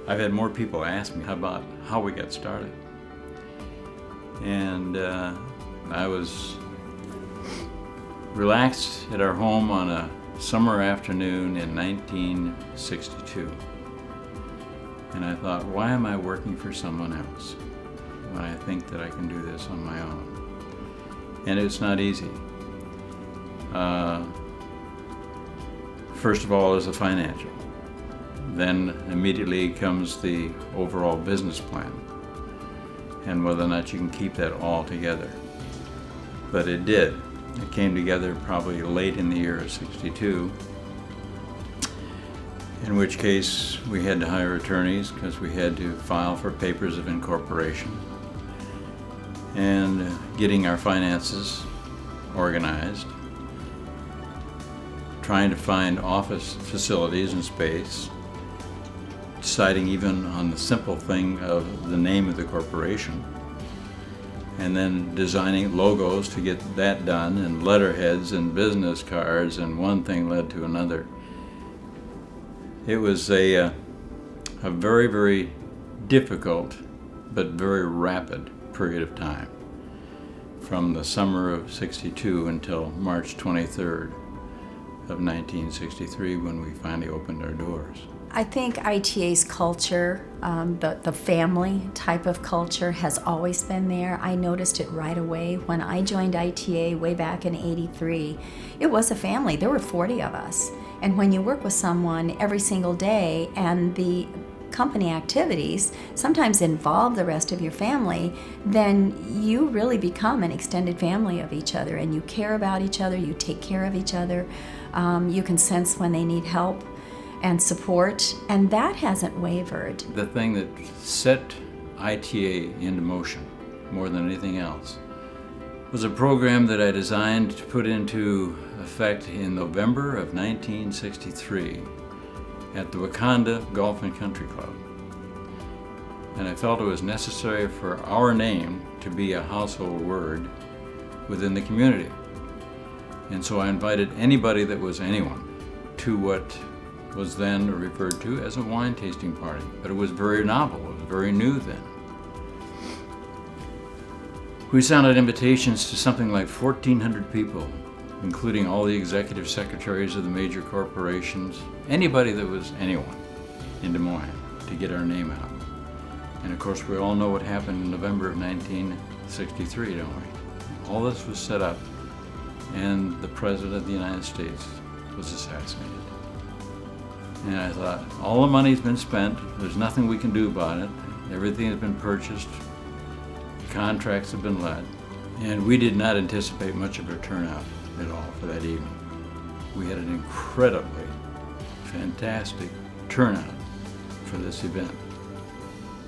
I've had more people ask me about how we got started. And I was relaxed at our home on a summer afternoon in 1962. And I thought, why am I working for someone else when I think that I can do this on my own? And it's not easy. First of all is the financial. Then immediately comes the overall business plan and whether or not you can keep that all together. But it did. It came together probably late in the year of 62, in which case we had to hire attorneys because we had to file for papers of incorporation and getting our finances organized, trying to find office facilities and space, deciding even on the simple thing of the name of the corporation, and then designing logos to get that done, and letterheads and business cards, and one thing led to another. It was a very, very difficult but very rapid period of time, from the summer of 62 until March 23rd of 1963 when we finally opened our doors. I think ITA's culture, the family type of culture, has always been there. I noticed it right away. When I joined ITA way back in '83, it was a family. There were 40 of us. And when you work with someone every single day and the company activities sometimes involve the rest of your family, then you really become an extended family of each other, and you care about each other, you take care of each other, you can sense when they need help and support, and that hasn't wavered. The thing that set ITA into motion more than anything else was a program that I designed to put into effect in November of 1963 at the Wakanda Golf and Country Club. And I felt it was necessary for our name to be a household word within the community. And so I invited anybody that was anyone to what was then referred to as a wine tasting party. But it was very novel, it was very new then. We sent out invitations to something like 1,400 people, including all the executive secretaries of the major corporations, anybody that was anyone in Des Moines, to get our name out. And of course, we all know what happened in November of 1963, don't we? All this was set up, and the President of the United States was assassinated. And I thought, all the money's been spent, there's nothing we can do about it, everything has been purchased, contracts have been let, and we did not anticipate much of a turnout at all for that evening. We had an incredibly fantastic turnout for this event.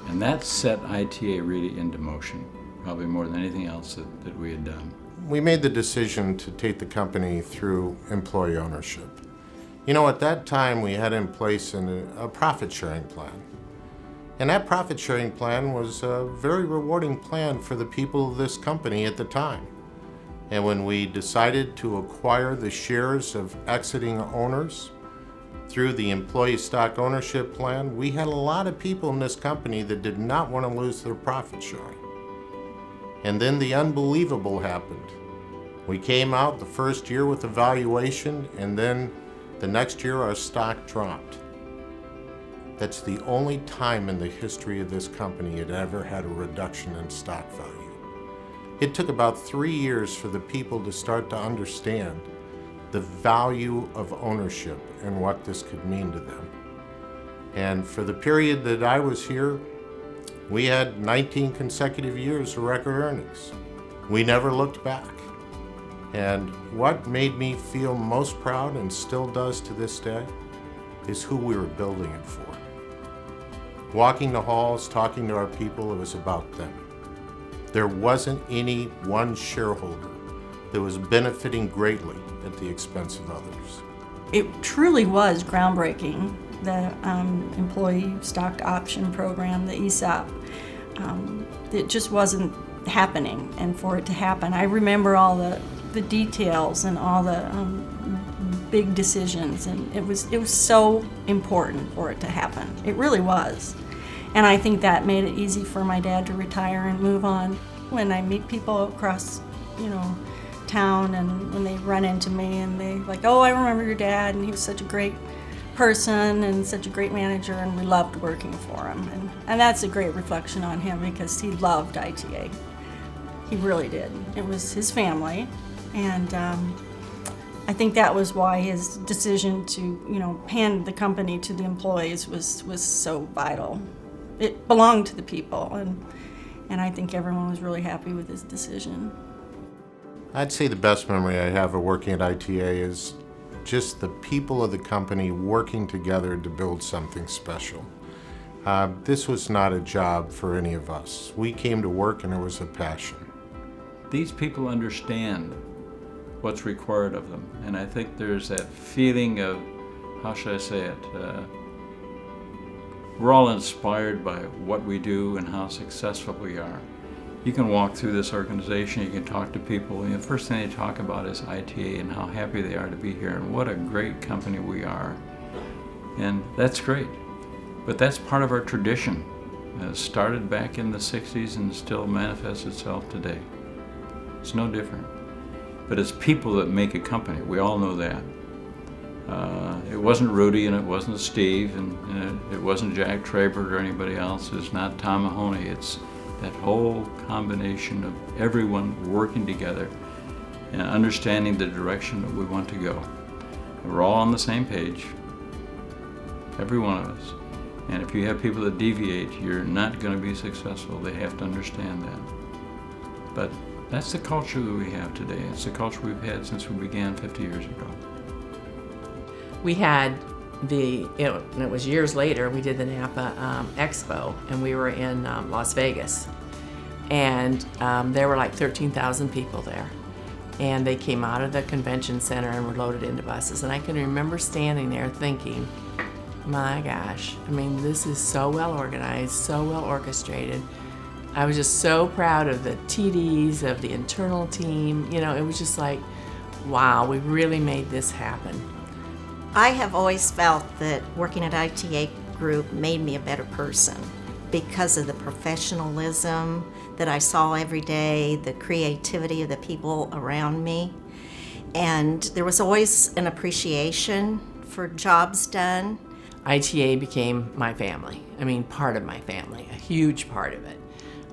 And that set ITA really into motion, probably more than anything else that we had done. We made the decision to take the company through employee ownership. You know, at that time we had in place a profit sharing plan. And that profit sharing plan was a very rewarding plan for the people of this company at the time. And when we decided to acquire the shares of exiting owners through the employee stock ownership plan, we had a lot of people in this company that did not want to lose their profit sharing. And then the unbelievable happened. We came out the first year with a valuation, and then the next year our stock dropped. That's the only time in the history of this company it ever had a reduction in stock value. It took about 3 years for the people to start to understand the value of ownership and what this could mean to them. And for the period that I was here, we had 19 consecutive years of record earnings. We never looked back. And what made me feel most proud, and still does to this day, is who we were building it for. Walking the halls, talking to our people, it was about them. There wasn't any one shareholder that was benefiting greatly at the expense of others. It truly was groundbreaking, the employee stock option program, the ESOP. It just wasn't happening, and for it to happen, I remember all the details and all the big decisions, and it was so important for it to happen. It really was. And I think that made it easy for my dad to retire and move on. When I meet people across, town, and when they run into me and they like, oh, I remember your dad, and he was such a great person and such a great manager, and we loved working for him. And that's a great reflection on him, because he loved ITA. He really did. It was his family, and I think that was why his decision to, hand the company to the employees was so vital. It belonged to the people, and I think everyone was really happy with his decision. I'd say the best memory I have of working at ITA is just the people of the company working together to build something special. This was not a job for any of us. We came to work and it was a passion. These people understand what's required of them, and I think there's that feeling of, how should I say it, we're all inspired by what we do and how successful we are. You can walk through this organization, you can talk to people, and the first thing they talk about is ITA and how happy they are to be here and what a great company we are. And that's great, but that's part of our tradition. It started back in the 60s and still manifests itself today. It's no different. But it's people that make a company, we all know that. It wasn't Rudy, and it wasn't Steve, and it wasn't Jack Trabert or anybody else. It's not Tom Mahoney. It's that whole combination of everyone working together and understanding the direction that we want to go. And we're all on the same page, every one of us. And if you have people that deviate, you're not going to be successful. They have to understand that. But that's the culture that we have today. It's the culture we've had since we began 50 years ago. We had and it was years later, we did the Napa Expo, and we were in Las Vegas. And there were like 13,000 people there. And they came out of the convention center and were loaded into buses. And I can remember standing there thinking, my gosh, I mean, this is so well organized, so well orchestrated. I was just so proud of the TDs, of the internal team. It was just like, wow, we really made this happen. I have always felt that working at ITA Group made me a better person because of the professionalism that I saw every day, the creativity of the people around me. And there was always an appreciation for jobs done. ITA became my family. I mean, part of my family, a huge part of it.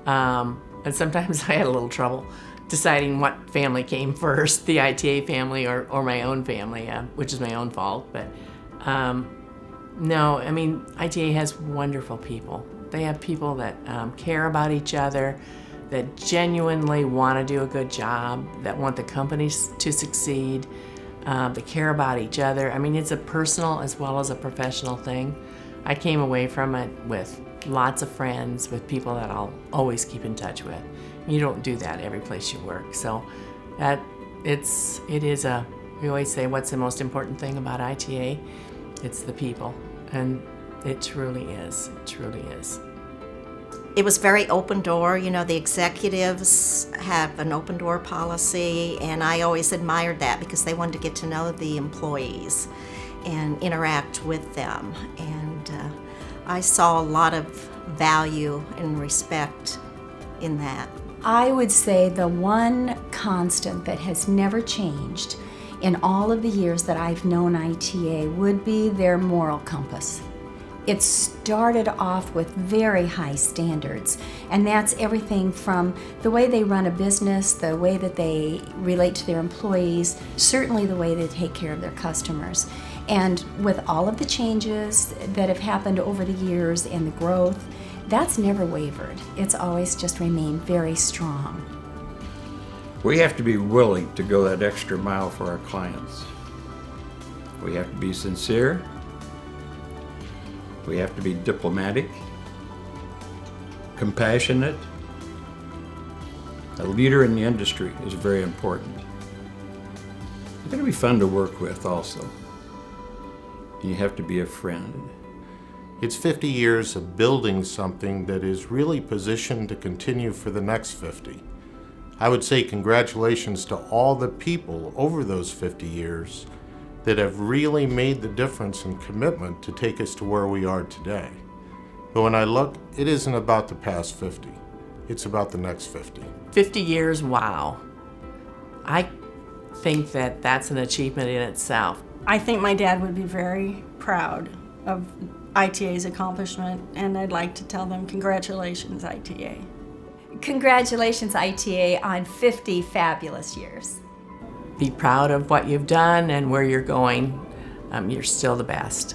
And sometimes I had a little trouble deciding what family came first, the ITA family or my own family, which is my own fault. But no, I mean, ITA has wonderful people. They have people that care about each other, that genuinely want to do a good job, that want the company to succeed, that care about each other. I mean, it's a personal as well as a professional thing. I came away from it with lots of friends, with people that I'll always keep in touch with. You don't do that every place you work. So we always say, what's the most important thing about ITA? It's the people. And it truly is. It truly is. It was very open door. The executives have an open door policy, and I always admired that because they wanted to get to know the employees and interact with them. And I saw a lot of value and respect in that. I would say the one constant that has never changed in all of the years that I've known ITA would be their moral compass. It started off with very high standards, and that's everything from the way they run a business, the way that they relate to their employees, certainly the way they take care of their customers. And with all of the changes that have happened over the years and the growth, that's never wavered. It's always just remained very strong. We have to be willing to go that extra mile for our clients. We have to be sincere. We have to be diplomatic, compassionate. A leader in the industry is very important. It's going to be fun to work with also. You have to be a friend. It's 50 years of building something that is really positioned to continue for the next 50. I would say congratulations to all the people over those 50 years that have really made the difference and commitment to take us to where we are today. But when I look, it isn't about the past 50. It's about the next 50. 50 years, wow. I think that that's an achievement in itself. I think my dad would be very proud of ITA's accomplishment, and I'd like to tell them congratulations, ITA. Congratulations, ITA, on 50 fabulous years. Be proud of what you've done and where you're going. You're still the best.